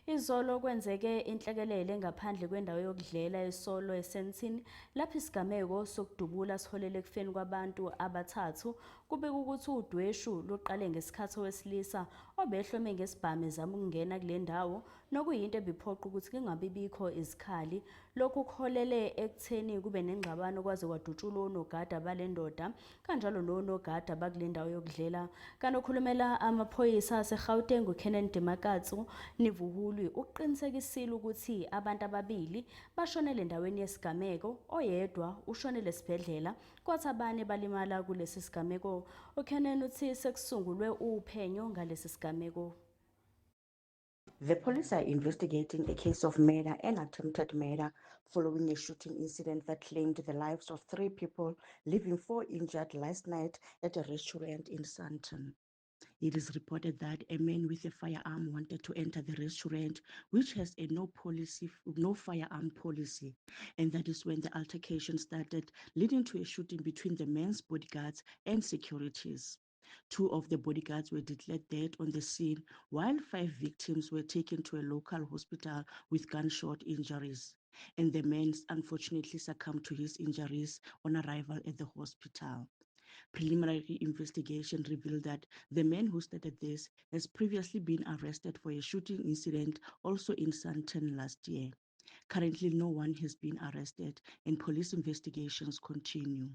Izolo kwenzeke inhlekelele ngaphandle kwendawo yokudlela eSolo eSandton lapho isigameko sokudubula siholele ekufeni kwabantu abathathu. Kubika ukuthi udweshu luqale ngesikhathi owesilisa obehlome ngesibhamu ezama ukungena kule ndawo, nokuyinto ebiphoqa ukuthi kungabibikho izikhali. Lokhu kuholele ekutheni kube nengxabano kwaze kwadutshulwa onogada bale ndoda kanjalo nonogada bakule ndawo yokudlela. Kanti okhulumela amaphoyisa aseGauteng uKenan Demakatso Nivuhulu uqinisekisile ukuthi abantu ababili bashonele endaweni yesigameko, oyedwa ushonele esibhedlela kwathi abane balimala kulesi sigameko. uKenan uthi sekusungulwe uphenyo ngalesi sigameko. The police are investigating a case of murder and attempted murder following a shooting incident that claimed the lives of 3 people, leaving 4 injured last night at a restaurant in Sandton. It is reported that a man with a firearm wanted to enter the restaurant, which has a no firearm policy, and that is when the altercation started, leading to a shooting between the man's bodyguards and securities. 2 of the bodyguards were declared dead on the scene, while 5 victims were taken to a local hospital with gunshot injuries. And the man unfortunately succumbed to his injuries on arrival at the hospital. Preliminary investigation revealed that the man who started this has previously been arrested for a shooting incident also in Sandton last year. Currently, no one has been arrested and police investigations continue.